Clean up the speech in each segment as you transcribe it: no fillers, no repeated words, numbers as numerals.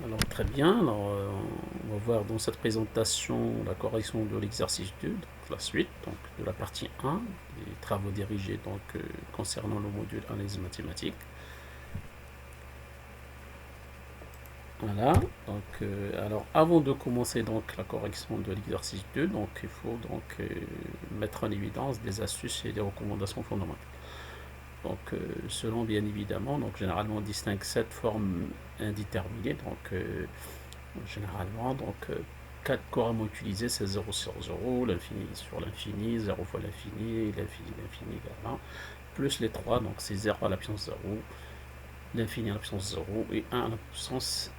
Alors très bien, on va voir dans cette présentation la correction de l'exercice 2, donc la suite donc, de la partie 1, des travaux dirigés concernant le module analyse mathématique. Voilà, alors avant de commencer donc la correction de l'exercice 2, donc il faut mettre en évidence des astuces et des recommandations fondamentales. Selon bien évidemment, généralement on distingue 7 formes indéterminées, généralement, 4 couramment utilisés, c'est 0 sur 0, l'infini sur l'infini, 0 fois l'infini, l'infini également, plus les 3, donc c'est 0 à la puissance 0, l'infini à la puissance 0 et 1 à la puissance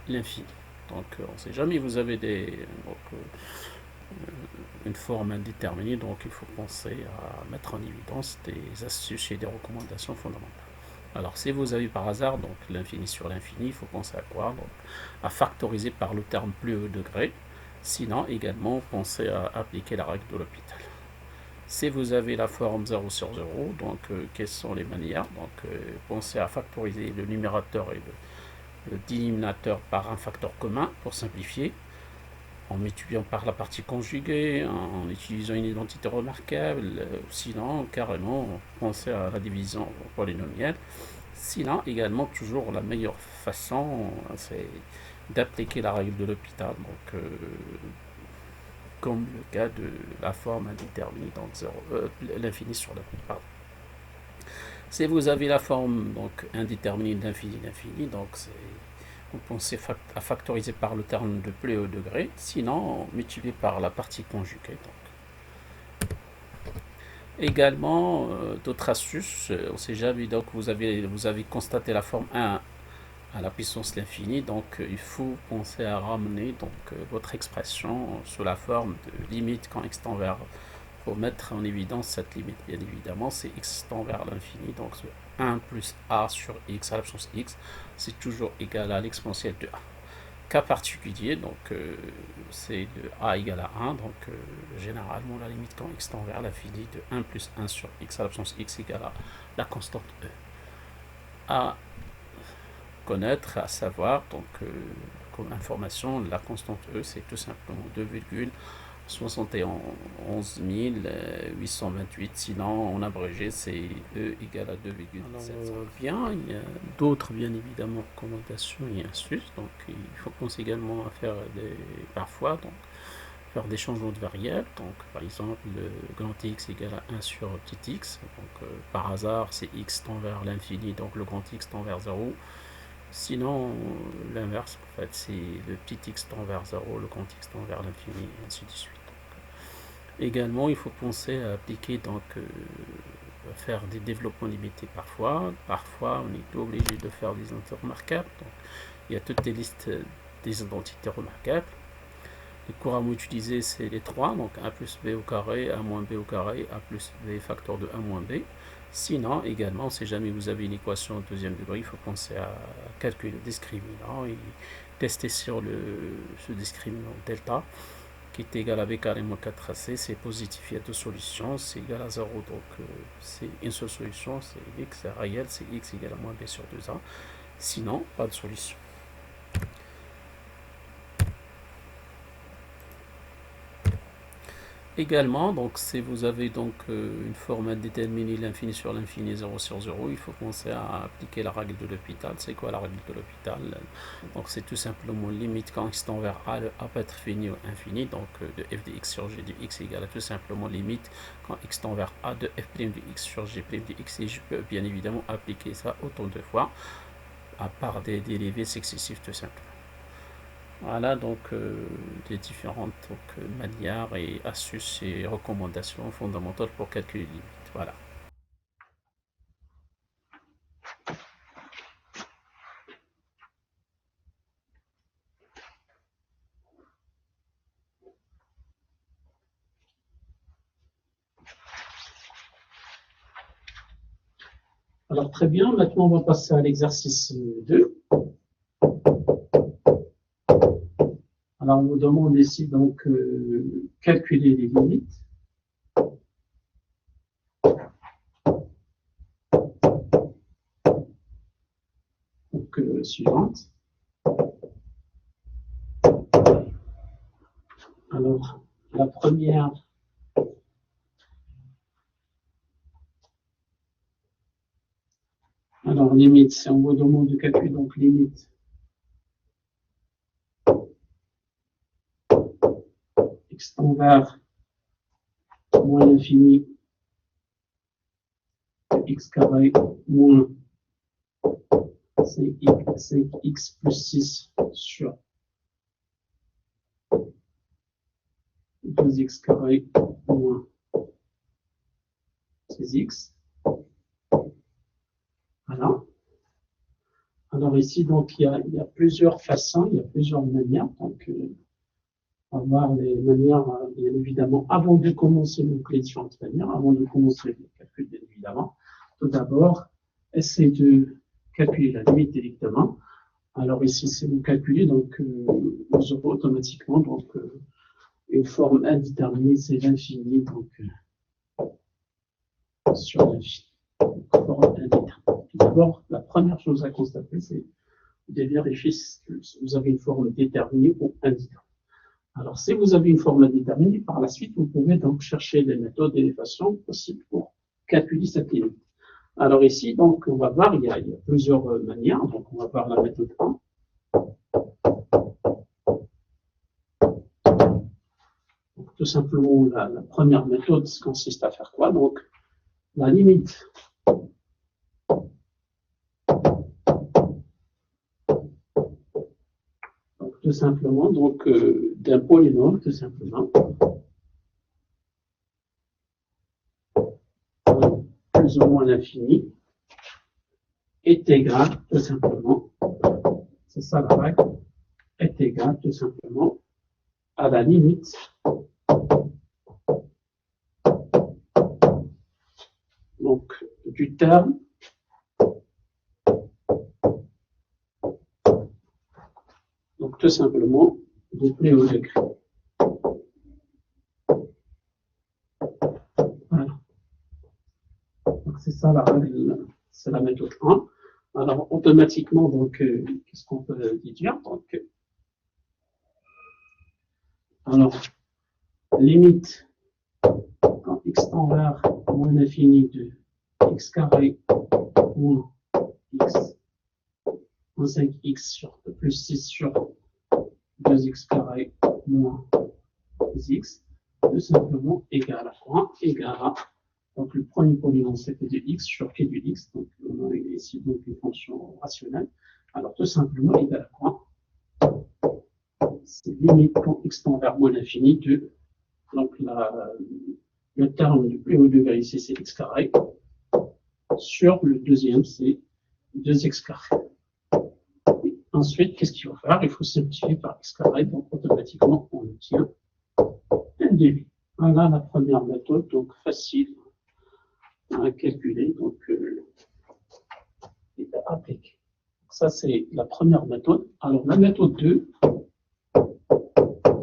l'infini. On ne sait jamais, vous avez une forme indéterminée, donc il faut penser à mettre en évidence des astuces et des recommandations fondamentales. Alors, si vous avez par hasard donc l'infini sur l'infini, il faut penser à quoi? Donc, à factoriser par le terme plus haut degré. Sinon, également, pensez à appliquer la règle de l'hôpital. Si vous avez la forme 0 sur 0, quelles sont les manières? Pensez à factoriser le numérateur et le dénominateur par un facteur commun pour simplifier, en multipliant par la partie conjuguée, en utilisant une identité remarquable. Sinon, carrément, pensez à la division polynomiale. Sinon, également, toujours la meilleure façon, c'est d'appliquer la règle de l'hôpital, comme le cas de la forme indéterminée, l'infini sur l'infini. Si vous avez la forme indéterminée d'infini d'infini, vous pensez à factoriser par le terme de plus haut degré, sinon multiplier par la partie conjuguée. Également, d'autres astuces, on sait jamais, vous avez constaté la forme 1 à la puissance l'infini, il faut penser à ramener votre expression sous la forme de limite quand x tend vers. Il faut mettre en évidence cette limite, bien évidemment, c'est x tend vers l'infini, donc 1 plus a sur x à la puissance x, c'est toujours égal à l'exponentielle de a. Cas particulier, c'est de a égale à 1, généralement la limite quand x tend vers l'infini de 1 plus 1 sur x à la puissance x égale à la constante e. À connaître, à savoir, comme information, la constante E, c'est tout simplement 2,71 828. Sinon, en abrégé, c'est E égale à 2,7. Bien, il y a d'autres, bien évidemment, recommandations et astuces. Il faut penser également à faire parfois, faire des changements de variables. Par exemple, le grand X égale à 1 sur petit x. Par hasard, c'est x tend vers l'infini, donc le grand X tend vers 0. Sinon, l'inverse, en fait, c'est le petit x tend vers 0, le grand X tend vers l'infini, et ainsi de suite. Également, il faut penser à appliquer, à faire des développements limités parfois. Parfois, on est obligé de faire des identités remarquables. Il y a toutes les listes des identités remarquables. Les couramment utilisés, c'est les 3, donc a plus b au carré, a moins b au carré, a plus b facteur de a moins b. Sinon, également, si jamais vous avez une équation au deuxième degré, il faut penser à calculer le discriminant et tester sur ce discriminant delta qui est égal à b carré moins 4ac. C'est positif, il y a deux solutions, c'est égal à 0, c'est une seule solution, c'est x, c'est réel, c'est x égale à moins b sur 2a. Sinon, pas de solution. Également, si vous avez une forme indéterminée, l'infini sur l'infini, 0 sur 0, il faut penser à appliquer la règle de l'hôpital. C'est quoi la règle de l'hôpital? C'est tout simplement limite quand x tend vers a, le a peut être fini ou infini, de f de x sur g de x égale à tout simplement limite quand x tend vers a de f' de x sur g' de x, et je peux bien évidemment appliquer ça autant de fois, à part des dérivés successifs tout simplement. Voilà les différentes manières et astuces et recommandations fondamentales pour calculer les limites. Voilà. Alors très bien, maintenant on va passer à l'exercice 2. Alors on vous demande ici calculer les limites. Suivante. Alors, la première, alors limite, c'est en mode de calcul, donc limite x tend vers moins l'infini de x carré moins 5x plus 6 sur 2x carré moins 6x. Voilà. Alors ici, donc, il y a plusieurs façons, il y a plusieurs manières. Donc, on va voir les manières, bien évidemment, avant de commencer donc, les différentes manières, avant de commencer le calcul, bien évidemment. Tout d'abord, essayez de calculer la limite directement. Alors ici, c'est vous calculer, donc vous aurez automatiquement donc, une forme indéterminée, c'est l'infini, donc sur l'infini. Forme indéterminée. Tout d'abord, la première chose à constater, c'est de vérifier si vous avez une forme déterminée ou indéterminée. Alors, si vous avez une forme indéterminée, par la suite, vous pouvez donc chercher les méthodes et les façons possibles pour calculer cette limite. Alors ici, donc, on va voir, il y a plusieurs manières. Donc, on va voir la méthode 1. Donc, tout simplement, la première méthode consiste à faire quoi? Donc, la limite tout simplement, donc, d'un polynôme, tout simplement, plus ou moins l'infini, est égal, tout simplement, c'est ça la règle, est égal, tout simplement, à la limite donc, du terme donc, tout simplement, du plus haut degré. Voilà. Donc, c'est ça la règle, c'est la méthode 1. Alors, automatiquement, donc, qu'est-ce qu'on peut dire? Donc, alors, limite quand x tend vers moins l'infini de x carré moins x moins 5x sur plus 6 sur 2x carré moins x, tout simplement égal à quoi? Égal à, donc le premier polynôme c'était de x sur t de x, donc on a ici donc une fonction rationnelle. Alors tout simplement égal à quoi? C'est limite quand x tend vers moins l'infini de, donc le terme du plus haut degré ici c'est x carré, sur le deuxième c'est 2x carré. Et ensuite, qu'est-ce qu'il faut faire? Il faut simplifier par x carré, donc automatiquement on obtient un demi. Voilà la première méthode, donc facile à calculer, donc et à appliquer. Ça, c'est la première méthode. Alors, la méthode 2,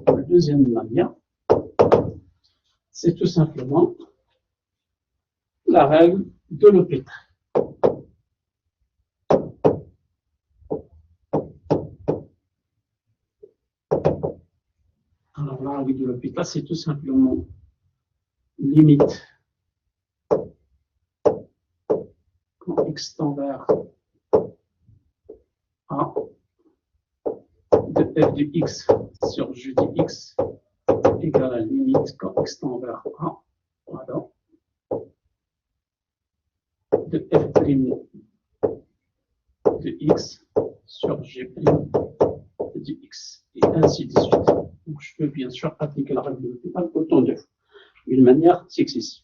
la deuxième manière, c'est tout simplement la règle de L'Hopital. Alors, la règle de L'Hopital, c'est tout simplement limite quand x tend vers a de f de x sur g de x égale à la limite quand x tend vers a, voilà, de f' de x sur g' de x, et ainsi de suite. Donc, je peux bien sûr appliquer la règle de L'Hopital autant de fois, d'une manière successive.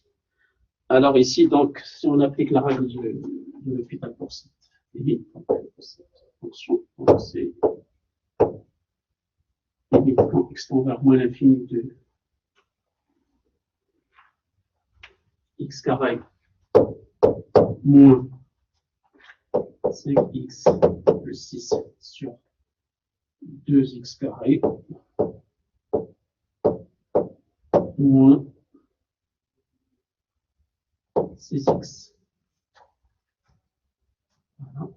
Alors ici, donc, si on applique la règle de L'Hopital pour cette limite, pour cette fonction, donc c'est limite quand x tend vers moins l'infini de x carré moins 5x plus 6 sur 2x carré moins 6x. Voilà.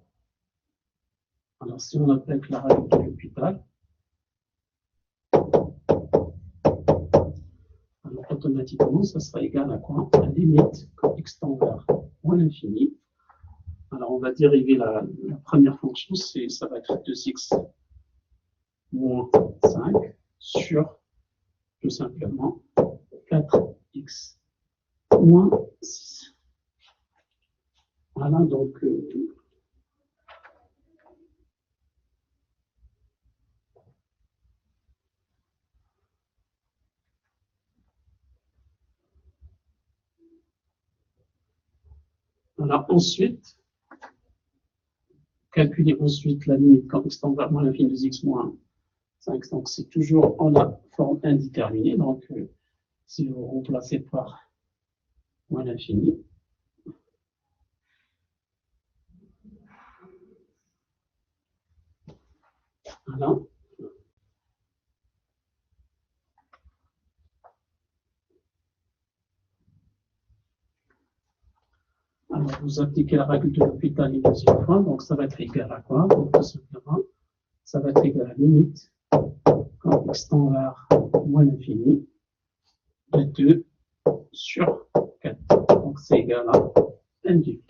Alors, si on applique la règle de L'Hopital, automatiquement, ça sera égal à quoi? La limite quand x tend vers moins l'infini. Alors, on va dériver la première fonction, ça va être 2x moins 5 sur, tout simplement, 4x moins 6. Voilà, donc, alors ensuite, calculer ensuite la limite quand x tend vers moins l'infini de x moins 5. Donc, c'est toujours en la forme indéterminée. Donc, si vous remplacez par moins l'infini, voilà. Alors, vous appliquez la règle de l'hôpital une deuxième fois, donc ça va être égal à quoi? Donc, tout simplement, ça va être égal à la limite quand x tend vers moins l'infini de 2 sur 4. Donc, c'est égal à n2.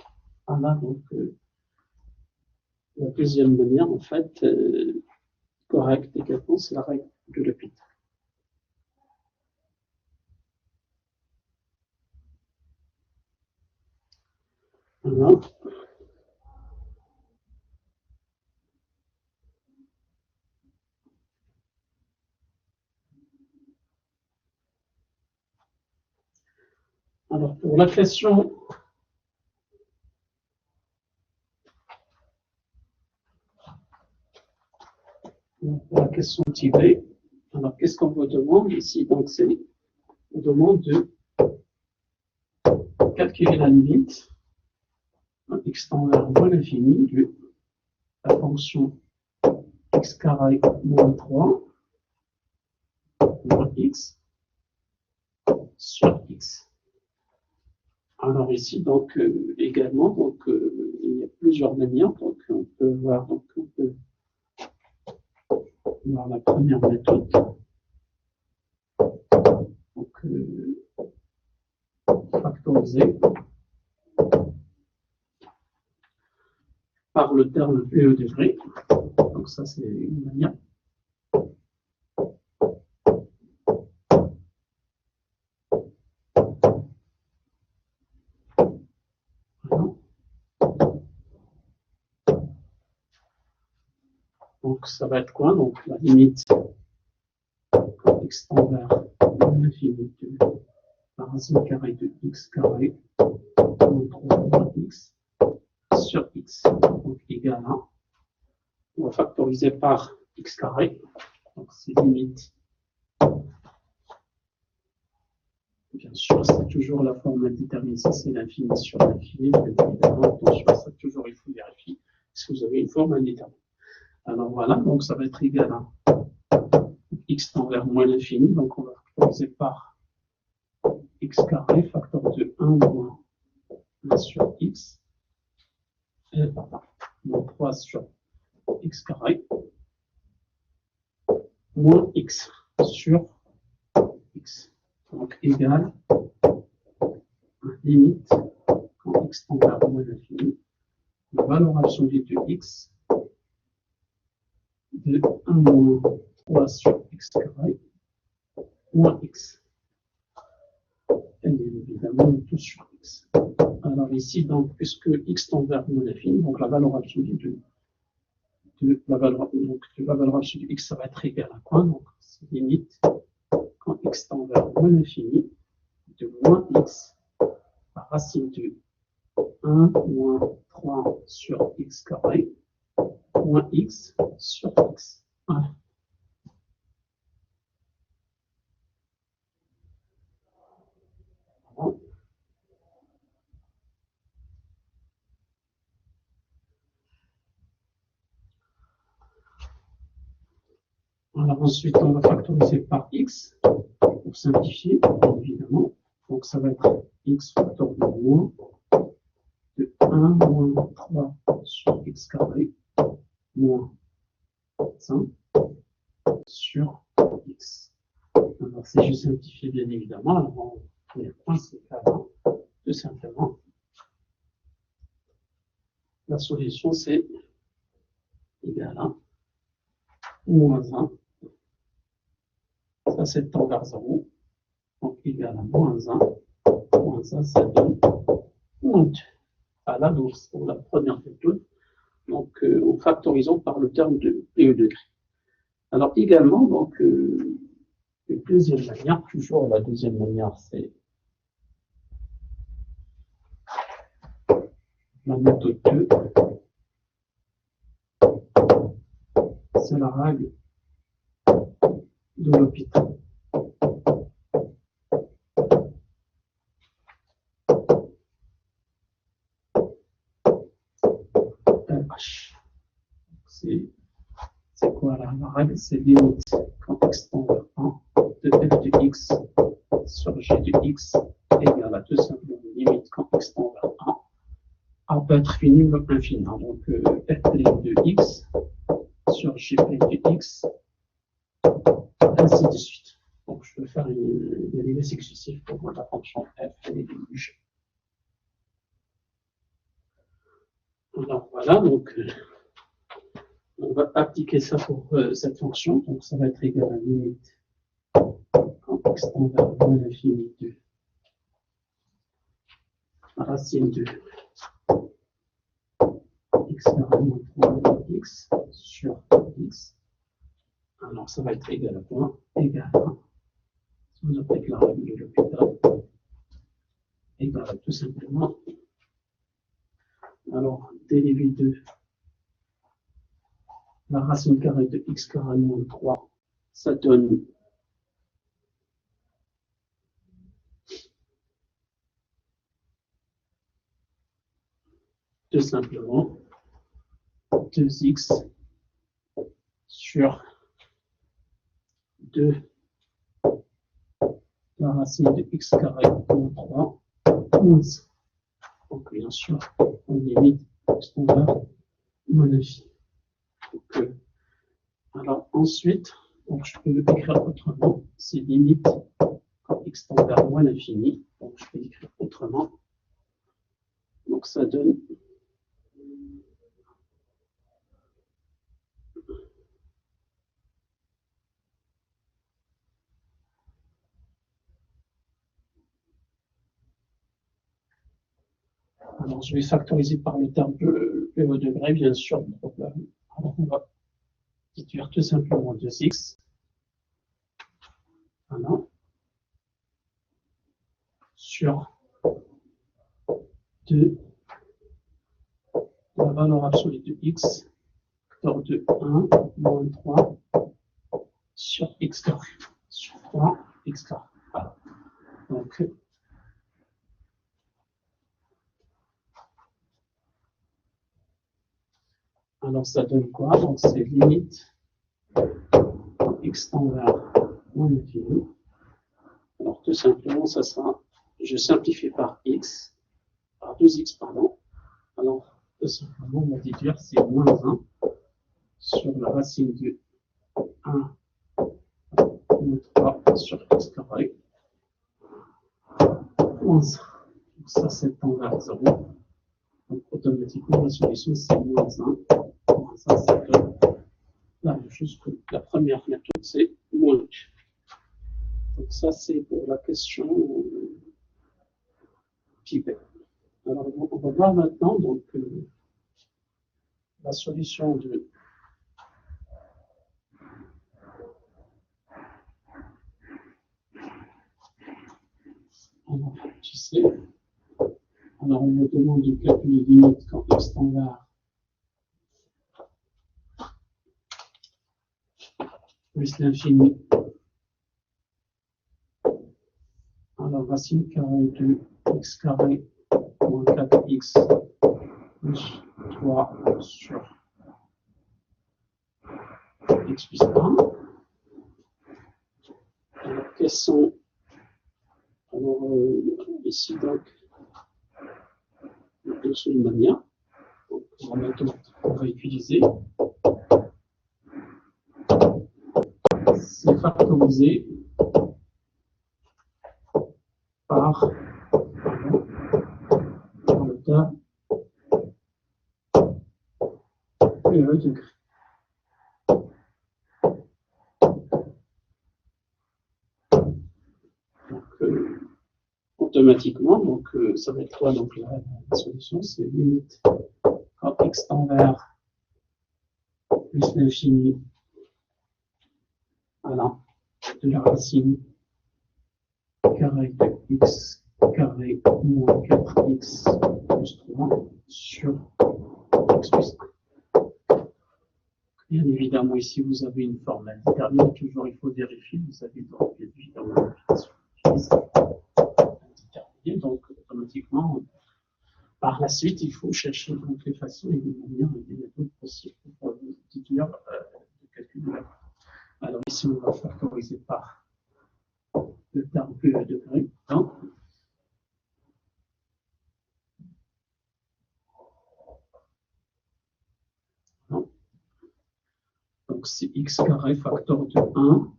Voilà, donc, la deuxième manière, en fait, correcte également, c'est la règle de l'hôpital. Voilà. Alors, pour la question type B, alors qu'est-ce qu'on vous demande ici? Donc, on demande de calculer la limite x tend vers moins l'infini de la fonction x carré moins 3 moins x sur x. Alors ici, donc, également, donc, il y a plusieurs manières. Donc, on peut voir, la première méthode. Donc, factoriser par le terme PE degré. Donc, ça, c'est une manière. Donc, ça va être quoi? Donc, la limite quand x tend vers l'infini de la racine carrée de x carré moins 3 moins x sur x. Donc, égal à, on va factoriser par x carré. Donc, c'est limite. Bien sûr, c'est toujours la forme indéterminée. C'est l'infini sur l'infini. Évidemment, attention, ça toujours, il faut vérifier si vous avez une forme indéterminée. Alors voilà, donc ça va être égal à x tend vers moins l'infini. Donc, on va factoriser par x carré, facteur de 1 moins 1 sur x, moins 3 sur x carré, moins x sur x. Donc, égal à limite, quand x tend vers moins l'infini, la valeur absolue de x de 1 moins 3 sur x carré, moins x. Et bien évidemment, tout sur x. Alors ici, donc, puisque x tend vers moins l'infini, donc la valeur absolue de la valeur absolue de x, ça va être égal à quoi? Donc, c'est limite quand x tend vers moins l'infini de moins x, la racine de 1 moins 3 sur x carré, moins x sur x. Voilà. Alors ensuite, on va factoriser par x pour simplifier, évidemment. Donc ça va être x facteur de moins de 1 moins 3 sur x carré moins 5 sur x. Alors Alors, si je simplifie bien évidemment, alors, mon premier point, c'est qu'avant, tout simplement, la solution, c'est égal à moins 1. Ça, c'est tend vers 0. Donc, égal à moins 1. Moins 1, ça donne moins 2. Voilà, donc, pour la première méthode. Donc, en factorisant par le terme de P au degré. Alors, également, donc, une deuxième manière, toujours la deuxième manière, c'est la méthode 2. C'est la règle de l'hôpital. RH. C'est quoi la règle? C'est limite quand x tend vers 1 de f de x sur g de x égale à tout simplement limite quand x tend vers 1. A peut être fini ou infini. Donc f' de x sur g' de x, ainsi de suite. Donc je peux faire une dérivée successive pour la fonction f et du g. Alors voilà, donc on va appliquer ça pour cette fonction. Donc ça va être égal à limite quand x tend vers moins l'infini de racine de x carré moins 3 x sur x. Alors ça va être égal à quoi? Égal à, si vous appliquez la règle de l'hôpital, égal à tout simplement, alors dérivé de la racine carrée de x carré moins 3, ça donne tout simplement 2x sur 2 la racine de x carré moins 3, 11. Donc bien sûr, on limite x tend vers moins l'infini. Alors ensuite, donc je peux l'écrire autrement, c'est limite quand x tend vers moins l'infini. Donc je peux l'écrire autrement. Donc ça donne alors je vais factoriser par le terme de P au degré, bien sûr. Alors on va déduire tout simplement 2x. Voilà. Sur 2 la valeur absolue de x, facteur de 1 moins 3 sur x carré, sur 3 x carré. Voilà. Donc, alors ça donne quoi? Donc c'est limite x tend vers moins l'infini. Alors tout simplement, ça sera, je simplifie par x, par 2x, pardon. Alors tout simplement, on va déduire c'est moins 1 sur la racine de 1 moins 3 sur x carré. Moins 1. Donc ça c'est tend vers 0. Donc automatiquement, la solution c'est moins 1. Moins 1, ça donne la même chose que la première méthode, c'est moins 2. Donc ça c'est pour la question pipette. Alors on va voir maintenant donc la solution de tu sais. Alors on me demande de calculer limite quand x tend vers plus l'infini. Alors racine carrée de x carré moins 4x plus 3 sur x plus 1. Alors quels sont, alors ici donc une seule manière, donc la méthode qu'on va utiliser, c'est factoriser par dans le terme PE degré. Donc, automatiquement, donc ça va être quoi? Donc la solution, c'est limite quand x tend vers plus l'infini, voilà, de la racine carré de x carré moins 4x plus 3 sur x plus 1. Bien évidemment, ici, vous avez une formule déterminée. Toujours, il faut vérifier. Vous avez donc évidemment l'application déterminée. Donc, automatiquement, par la suite, il faut chercher donc les façons et les manières et les méthodes possibles pour déduire le calcul de la valeur. Alors ici, on va factoriser par le terme PE degré. Hein. Donc c'est x carré facteur de 1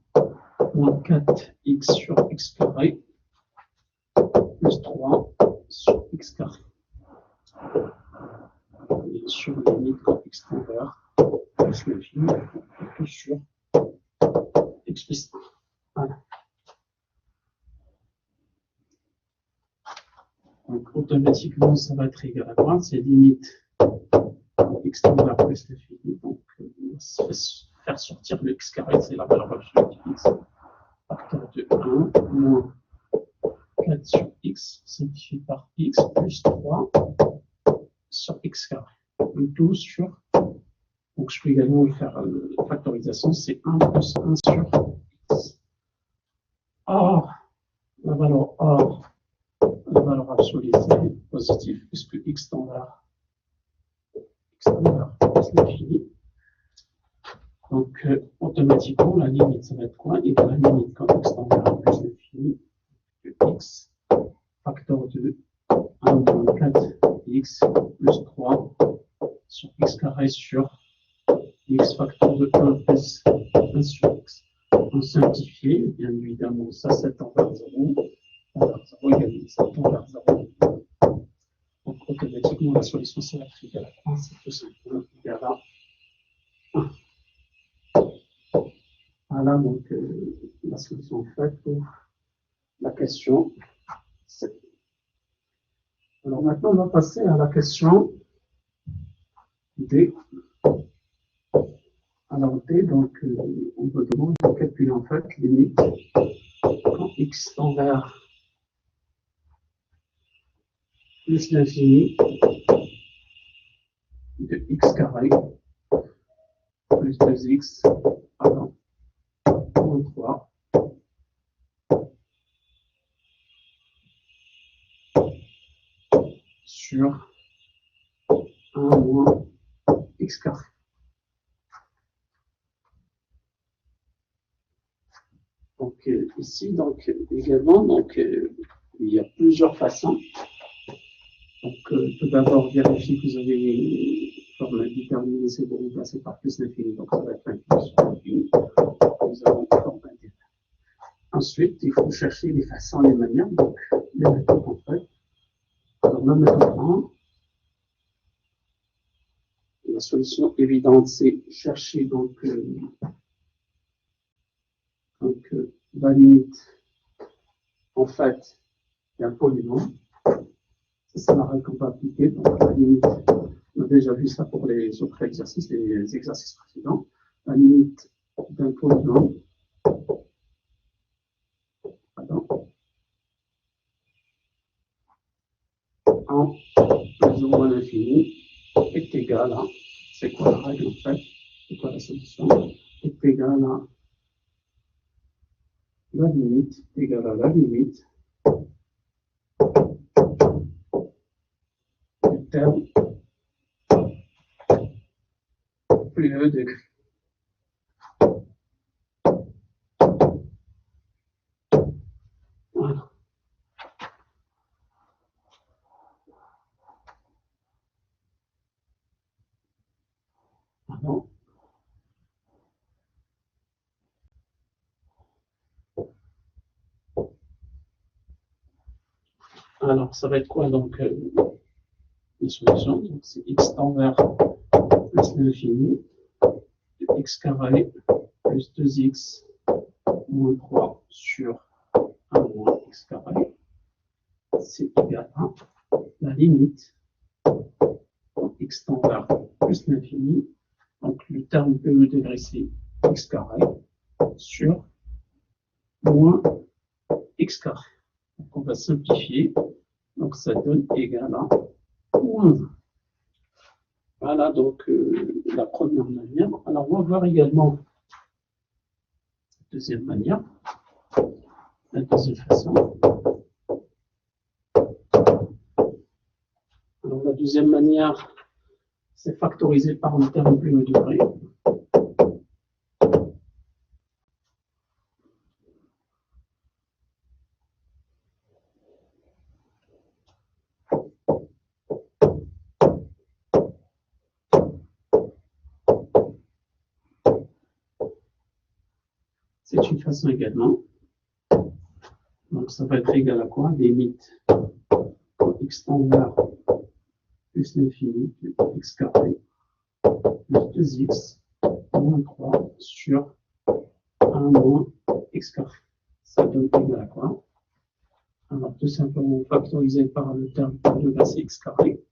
moins 4x sur x carré plus 3 sur x carré. Et sur limite quand x tend vers plus l'infini, tout sur x plus 1. Voilà. Donc automatiquement, ça va être égal à quoi? C'est limite x tend vers plus l'infini. Donc on va faire sortir le x carré, c'est la valeur absolue de x. Facteur de 1 moins 4 sur x simplifié par x plus 3 sur x carré. Le tout sur. Donc je peux également faire la factorisation, c'est 1 plus 1 sur x. Or, la valeur absolue, c'est positif, puisque x tend vers plus l'infini. Donc, automatiquement, la limite, ça va être quoi? Et la limite, quand x tend vers plus l'infini, x facteur de 1 moins 4x plus 3 sur x carré sur x facteur de 1 plus 1 sur x. On simplifie, bien évidemment, ça tend vers 0. Alors, 0 égale ça tend vers 0. Donc, automatiquement, la solution, c'est la égale à 1, c'est tout simplement égal à 1. Voilà, donc, la solution faite pour la question 7. Alors, maintenant, on va passer à la question D. Alors, D, donc, on me demande de calculer en fait limite quand x tend vers plus l'infini de x carré plus 2x pardon, moins 3 sur 1 moins x carré. Donc ici, donc également, donc il y a plusieurs façons. Donc tout d'abord, vérifiez que vous avez une formule déterminée, c'est pour remplacer par plus l'infini. Donc ça va être 1 plus l'infini. Nous avons une formule déterminée. Ensuite, il faut chercher les façons, les manières, donc les méthodes en fait. Alors la méthode 1, la solution évidente, c'est chercher donc la limite, en fait, il y a un polynôme. Ça, c'est la règle qu'on va appliquer. Donc, la limite, on a déjà vu ça pour les autres exercices, les exercices précédents. La limite d'un polynôme, en plus ou moins l'infini est égal à, c'est quoi la règle en fait? C'est quoi la solution? Est égal à la limite, égale à la limite du terme plus E degré. Voilà. Pardon. Alors, ça va être quoi donc les solutions? Donc, c'est x tend vers plus l'infini de x carré plus 2x moins 3 sur 1 moins x carré. C'est égal à la limite x tend vers plus l'infini. Donc, le terme PE degré, c'est x carré sur moins x carré. Donc, on va simplifier. Donc, ça donne égal à moins 1. Voilà donc la première manière. Alors, on va voir également la deuxième manière, la deuxième façon. Alors, la deuxième manière, c'est factoriser par le terme plus haut degré. C'est une façon également. Donc, ça va être égal à quoi? Limite x tend vers plus l'infini de x carré plus 2x moins 3 sur 1 moins x carré. Ça donne égal à quoi? Alors, tout simplement factoriser par le terme de base x carré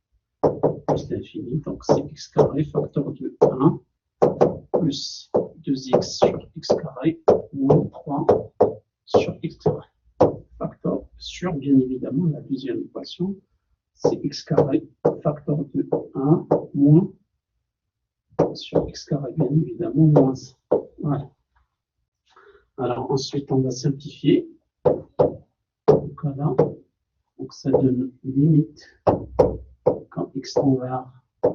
plus l'infini. Donc, c'est x carré facteur de 1 plus 2x sur x carré moins 3 sur x carré. Facteur sur, bien évidemment, la deuxième équation, c'est x carré facteur de 1 moins sur x carré, bien évidemment, moins 1. Voilà. Alors, ensuite, on va simplifier. Donc, voilà. Donc, ça donne limite quand x tend vers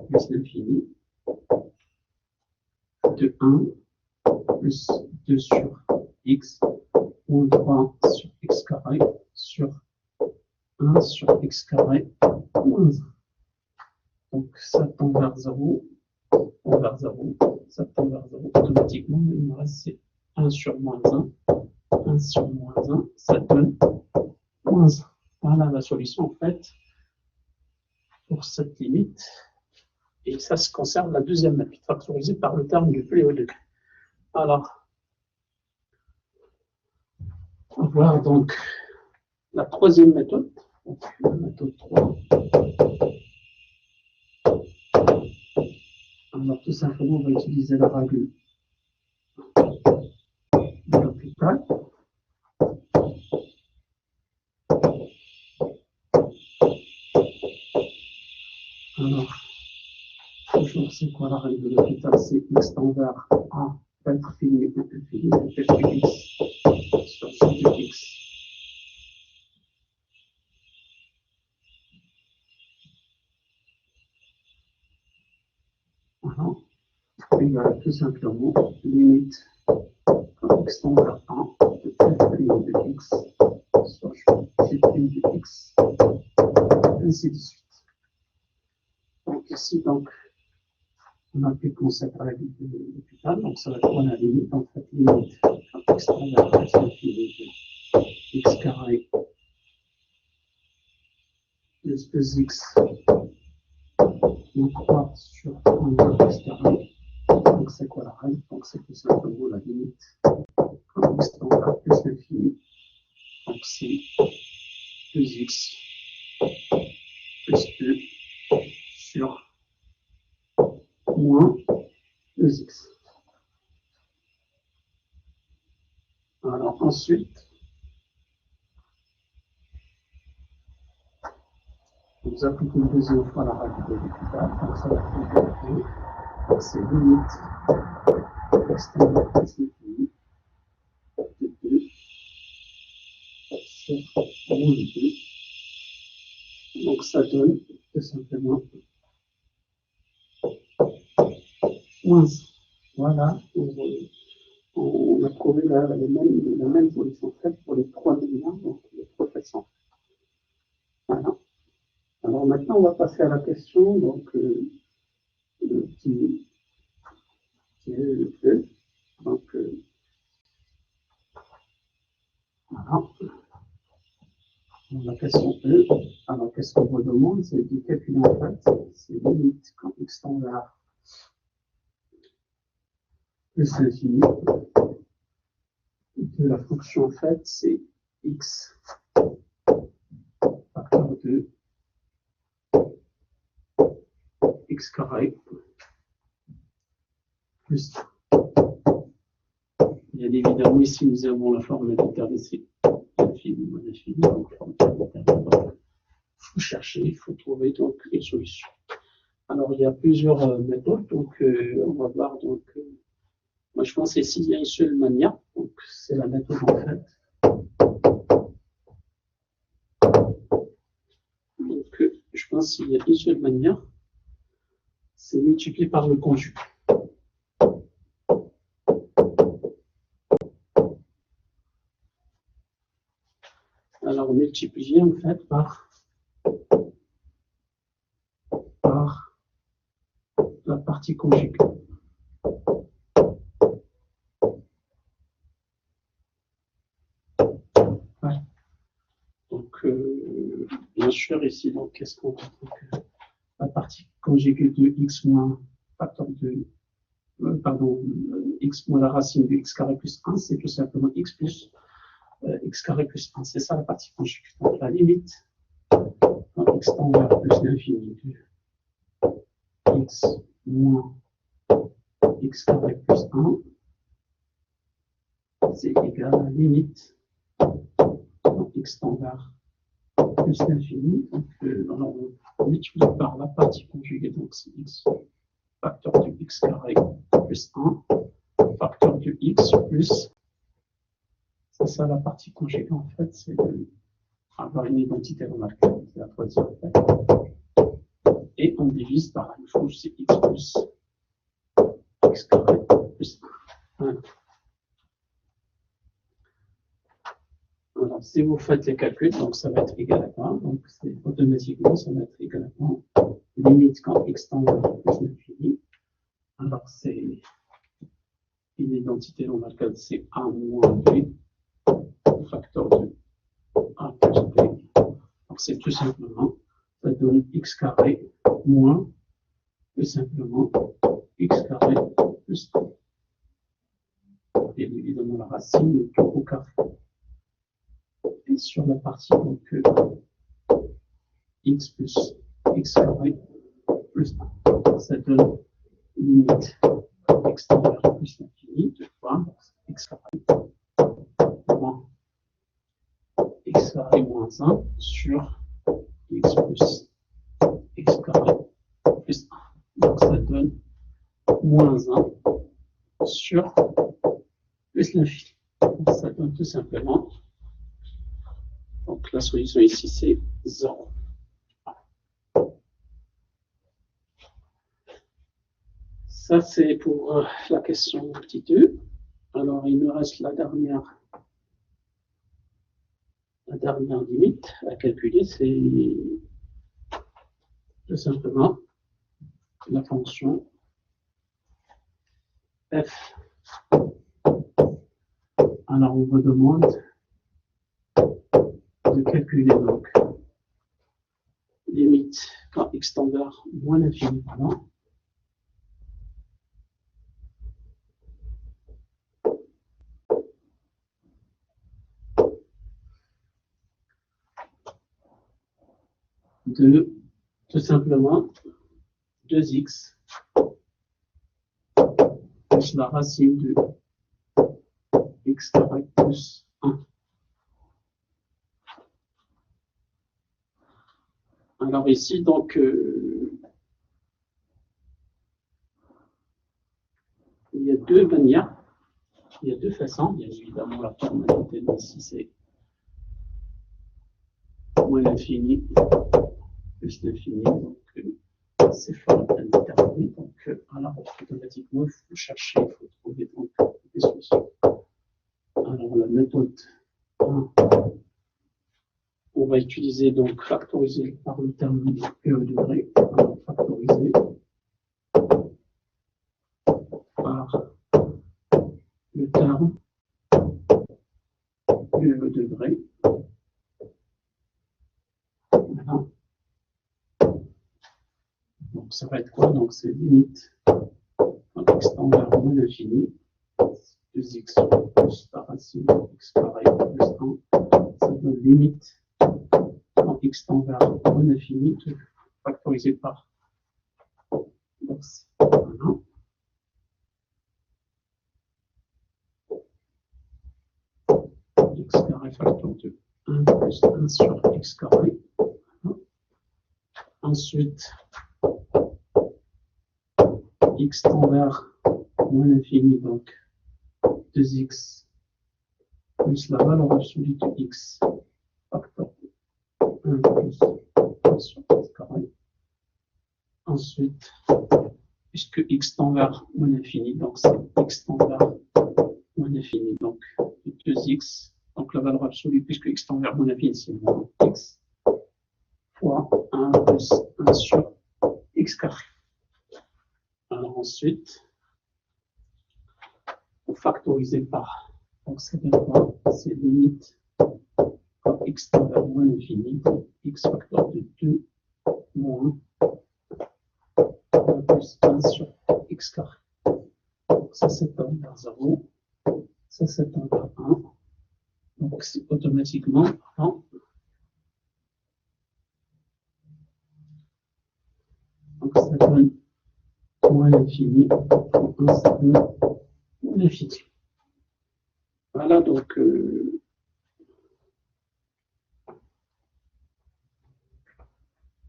plus l'infini de 1 plus 2 sur x moins 3 sur x carré sur 1 sur x carré moins 1. Donc, ça tend vers 0, vers 0, ça tend vers 0. Automatiquement, il me reste 1 sur moins 1, 1 sur moins 1, ça donne moins 1. Voilà la solution, en fait, pour cette limite. Et ça se concerne la deuxième limite, factorisée par le terme du plus haut degré. Alors, on va voir donc la troisième méthode, donc la méthode 3. Alors, tout simplement, on va utiliser la règle de l'hôpital. Alors, toujours, c'est quoi la règle de l'hôpital? C'est x tend vers a, infini, infini, infini, x sur g de x. Voilà. Et voilà, tout simplement, limite x tend vers 1 de f' de x sur g' de x, ainsi de suite. Donc ici, donc, on applique cette règle de l'hôpital, donc ça va être quoi la limite? En fait, limite x tend vers plus l'infini de x carré plus 2x moins 3 sur 1 x carré. Donc c'est quoi la règle? Donc c'est tout simplement la limite quand x tend vers plus l'infini. Donc c'est 2x plus 2 sur moins 2x. Alors ensuite, vous appliquez une deuxième fois la règle de l'hôpital. Donc ça va être égal. Donc c'est limite x tend vers plus l'infini de 2 sur moins 2. Donc ça donne tout simplement moins. Voilà, on a trouvé la même solution faite pour les trois milliards, donc les professeurs. Voilà. Alors maintenant, on va passer à la question donc, qui est le fait. Donc, voilà. La question E. Alors, qu'est-ce qu'on vous demande? C'est de calculer en fait, c'est limite quand x tend vers plus l'infini de la fonction en fait, c'est x facteur de x carré plus. Bien évidemment, ici, nous avons la forme d'intervalle infini, moins infini, donc forme d'intervalle. Il faut chercher, il faut trouver donc une solution. Alors, il y a plusieurs méthodes, donc on va voir. Donc, moi, je pense ici, il y a une seule manière, donc c'est la méthode en fait. Donc, je pense qu'il y a une seule manière, c'est multiplier par le conjugué. Alors, multiplier en fait par la partie conjuguée. Ouais. Donc, bien sûr, ici, donc, qu'est-ce qu'on a? La partie conjuguée de x moins facteur de x moins la racine de x carré plus 1, c'est tout simplement x plus x carré plus 1. C'est ça la partie conjuguée. Donc, la limite, quand x tend vers plus l'infini de x moins x carré plus 1, c'est égal à la limite quand x tend vers plus l'infini. Donc, alors, on multiplie par la partie conjuguée, donc c'est x facteur de x carré plus 1, facteur de x plus, c'est ça la partie conjuguée en fait, c'est avoir une identité remarquée, c'est la troisième en fait. Et on divise par la même chose, c'est x plus x carré plus 1. Alors, si vous faites les calculs, donc ça va être égal à quoi? Donc, c'est automatiquement, ça va être égal à quoi? Limite quand x tend vers plus l'infini. Alors, c'est une identité remarquable, c'est a moins b, facteur de a plus b. Donc, c'est tout simplement, ça donne x carré moins, tout simplement, x carré plus 1. Et évidemment, la racine est tout au carré. Et sur la partie, donc, x plus x carré plus 1. Ça donne limite x tend vers plus l'infini, deux fois, x carré moins x carré moins 1 sur x plus x carré plus 1. Donc ça donne moins 1 sur plus l'infini. Ça donne tout simplement, donc la solution ici c'est 0. Ça c'est pour la question petit 2. Alors il nous reste la dernière limite à calculer, c'est tout simplement la fonction f. Alors on vous demande de calculer donc limite quand x tend vers moins l'infini, pardon. De tout simplement 2x plus la racine de x carré plus 1. Alors ici, donc, il y a deux manières, il y a deux façons. Bien évidemment, la formalité ici, c'est moins l'infini plus l'infini. Donc, c'est forme indéterminée. Donc, alors, automatiquement, il faut chercher, il faut trouver donc, des solutions. Alors, la méthode 1, on va utiliser donc factoriser par le terme e au degré. Alors, factoriser par le terme e au degré ça va être quoi? Donc, c'est limite quand x tend vers moins l'infini, 2x plus la racine de x carré plus 1, ça donne limite quand x tend vers moins l'infini, factorisé par x. Voilà. X carré facteur de 1 plus 1 sur x carré. Voilà. Ensuite, x tend vers moins l'infini, donc 2x plus la valeur absolue de x facteur de 1 plus 1 sur x carré. Ensuite, puisque x tend vers moins l'infini, donc c'est x tend vers moins l'infini, donc 2x, donc la valeur absolue, puisque x tend vers moins l'infini, c'est moins x, fois 1 plus 1 sur x carré. Alors ensuite, on factorise par, donc c'est quoi? C'est limite quand x tend vers moins l'infini, donc x facteur de 2 moins 1 plus 1 sur x carré. Donc ça s'étend vers 0, ça s'étend vers 1. Donc c'est automatiquement, non. Donc ça donne moins l'infini, 1 ça donne l'infini. Voilà donc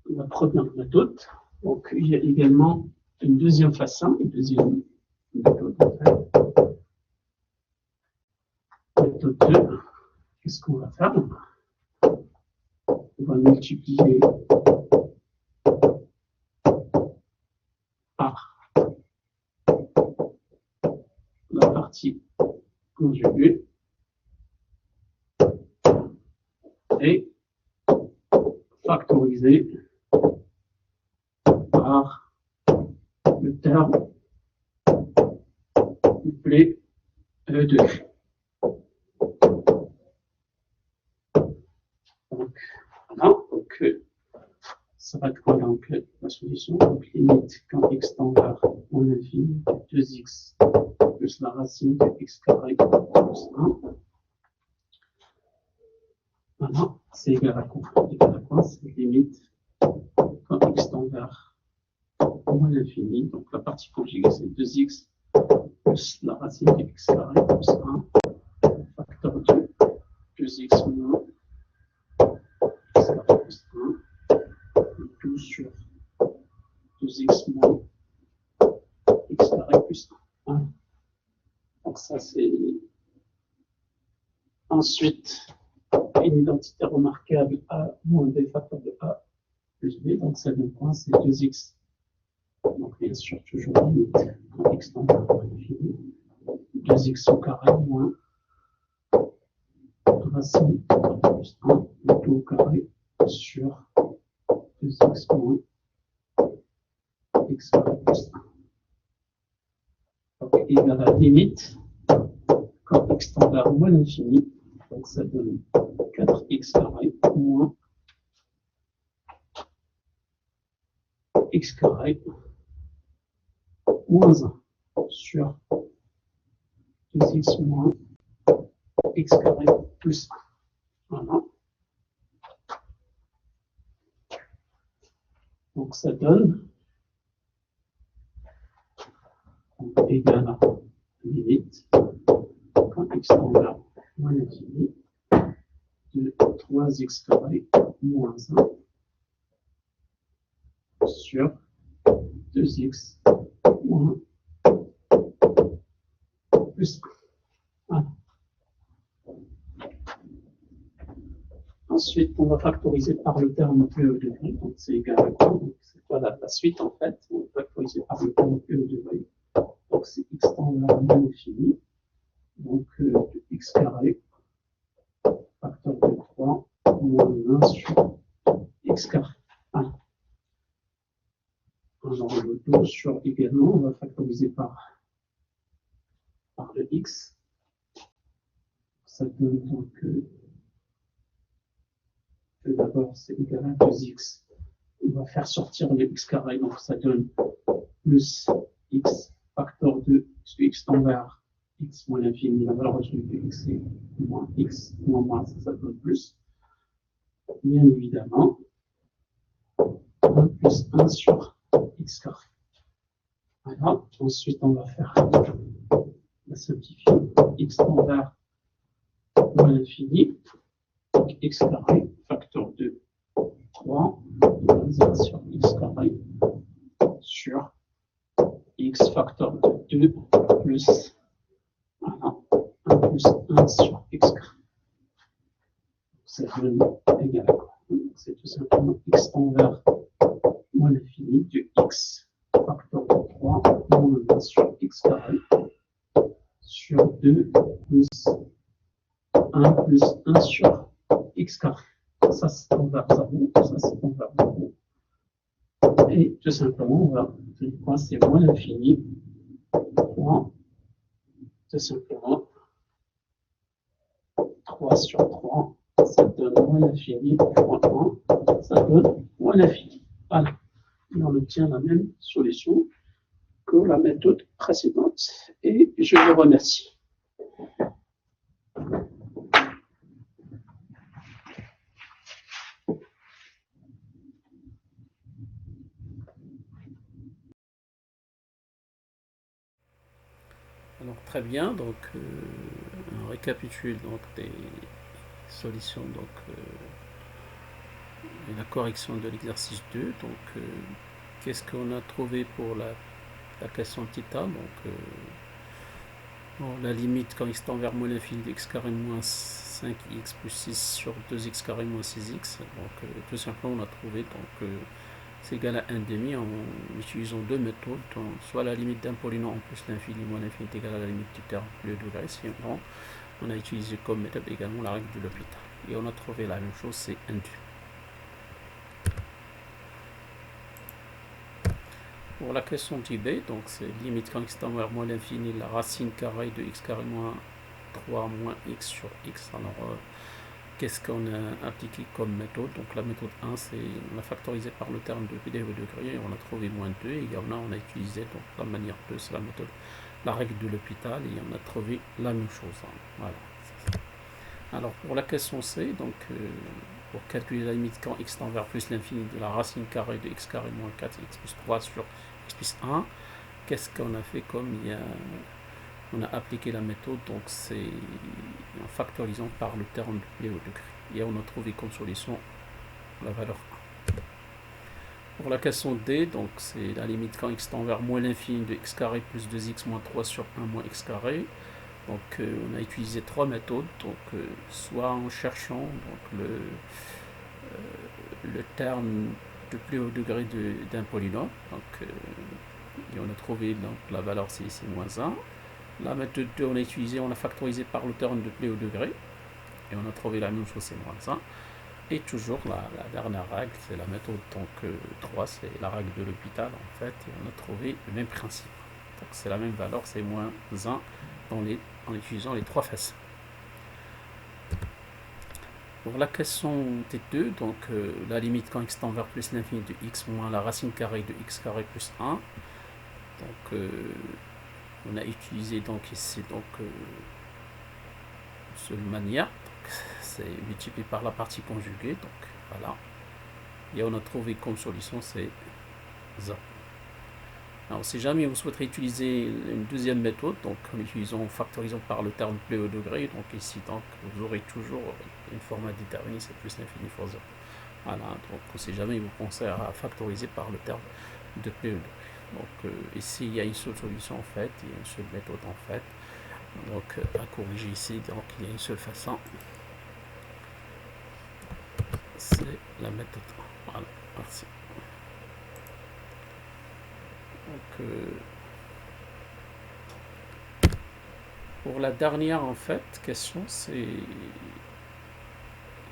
la première méthode. Donc il y a également une deuxième façon, une deuxième méthode. Méthode 2, qu'est-ce qu'on va faire? On va multiplier par la partie conjuguée et factoriser par le terme couplé de. Donc, voilà, donc ça va être quoi donc la solution? Donc limite quand x tend vers moins l'infini, 2x plus la racine de x carré plus 1. Voilà, c'est égal à quoi? Égal à quoi? C'est limite quand x tend vers moins l'infini, donc la partie conjuguée c'est 2x plus la racine de x carré plus 1, facteur de 2x moins x carré plus 1, tout sur 2x moins x carré plus 1. Donc ça c'est ensuite une identité remarquable a moins b facteur de a plus b, donc ça donne quoi? C'est 2x. Donc bien sûr toujours limite quand x tend vers l'infini, 2x au carré moins racine plus 1 le tout au carré sur 2x moins x carré plus 1. Donc égal à la limite quand x tend vers moins l'infini, donc ça donne 4x carré moins x carré moins 1 sur 2x moins x carré plus 1. Voilà. Donc ça donne égal à limite quand x tend vers moins l'infini de 3x carré moins 1 sur 2x moins plus 1. Ensuite, on va factoriser par le terme p au degré, donc c'est égal à quoi? C'est quoi la suite en fait? On va factoriser par le terme p au degré, donc c'est x tend vers moins l'infini, donc x carré facteur de 3 moins 1 sur x carré 1. Alors le 2 sur également, on va factoriser par le x. Ça donne donc que d'abord c'est égal à 2x on va faire sortir le x carré, donc ça donne plus x facteur de x tend vers x moins l'infini, la valeur absolue de x moins moins, ça donne plus. Bien évidemment, 1 plus 1 sur x carré. Voilà. Ensuite, on va faire la simplifier. X tend vers moins l'infini. Donc x carré, facteur de 3, 0 sur x carré sur x facteur de 2 plus, voilà, 1 plus 1 sur x carré. Ça donne égal à quoi? C'est tout simplement x tend vers moins l'infini de x facteur de 3 moins 1 sur x carré sur 2 plus 1 plus 1 sur x carré. Ça, c'est tend vers 0, ça, c'est tend vers 0. Et tout simplement, on va dire quoi? C'est moins l'infini. 3, tout simplement, 3 sur 3, ça donne moins l'infini, fois 1, ça donne moins l'infini. Voilà. Et on obtient la même solution que la méthode précédente. Et je vous remercie. Alors très bien, donc on récapitule donc des solutions et la correction de l'exercice 2. Donc qu'est-ce qu'on a trouvé pour la question θ? Donc la limite quand x tend vers moins l'infini de x carré moins 5x plus 6 sur 2x carré moins 6x. Donc tout simplement on a trouvé donc c'est égal à 1 demi en utilisant deux méthodes, donc, soit la limite d'un polynôme en plus l'infini moins l'infini est égal à la limite du terme plus le degré, sinon on a utilisé comme méthode également la règle de L'Hopital. Et on a trouvé la même chose, c'est 1 demi. Pour la question d'IB, donc c'est limite quand x tend vers moins l'infini, la racine carrée de x carré moins 3 moins x sur x. Alors qu'est-ce qu'on a appliqué comme méthode? Donc la méthode 1, c'est on a factorisé par le terme de PD au degré et on a trouvé moins 2, et on a utilisé donc la manière 2, c'est la méthode, la règle de L'Hopital, et on a trouvé la même chose. Voilà. Alors pour la question C, donc pour calculer la limite quand x tend vers plus l'infini de la racine carrée de x carré moins 4x plus 3 sur x plus 1, qu'est-ce qu'on a fait? Comme on a appliqué la méthode, donc c'est en factorisant par le terme de P au degré. Et on a trouvé comme solution la valeur 1. Pour la question D, donc c'est la limite quand x tend vers moins l'infini de x carré plus 2x moins 3 sur 1 moins x carré. Donc on a utilisé trois méthodes, donc soit en cherchant donc, le terme de plus haut degré d'un polynôme, donc, et on a trouvé donc, la valeur c'est moins 1. La méthode 2, on a utilisé, on a factorisé par le terme de plus haut degré, et on a trouvé la même chose, c'est moins 1. Et toujours la dernière règle, c'est la méthode donc, 3, c'est la règle de L'Hopital en fait, et on a trouvé le même principe. Donc c'est la même valeur, c'est moins 1 en utilisant les trois façons. Pour la question T2, donc la limite quand x tend vers plus l'infini de x moins la racine carrée de x carré plus 1. Donc on a utilisé donc ici donc une seule manière, c'est multiplié par la partie conjuguée, donc voilà. Et on a trouvé comme solution c'est 0. Alors, si jamais vous souhaiterez utiliser une deuxième méthode, donc en factorisant par le terme plus haut degré, donc ici, donc, vous aurez toujours une forme déterminée, c'est plus l'infini fois 0. Voilà, donc si jamais vous pensez à factoriser par le terme de plus haut degré. Donc ici, il y a une seule solution en fait, il y a une seule méthode en fait. Donc à corriger ici, donc il y a une seule façon. C'est la méthode 1. Voilà, merci. Donc, pour la dernière en fait question, c'est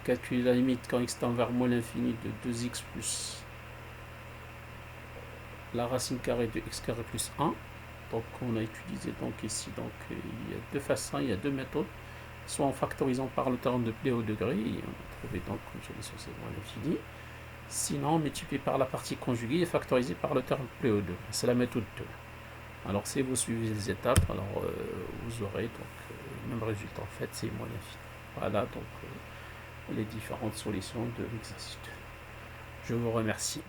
calculer la limite quand x tend vers moins l'infini de 2x plus la racine carrée de x carré plus 1. Donc on a utilisé donc ici donc il y a deux façons, il y a deux méthodes, soit en factorisant par le terme de plus haut degré, et on a trouvé donc une solution c'est moins l'infini, Sinon, multiplié par la partie conjuguée et factorisé par le terme plus haut 2. C'est la méthode 2. Alors, si vous suivez les étapes, alors vous aurez donc le même résultat. En fait, c'est moins l'infini. Voilà donc les différentes solutions de l'exercice 2. Je vous remercie.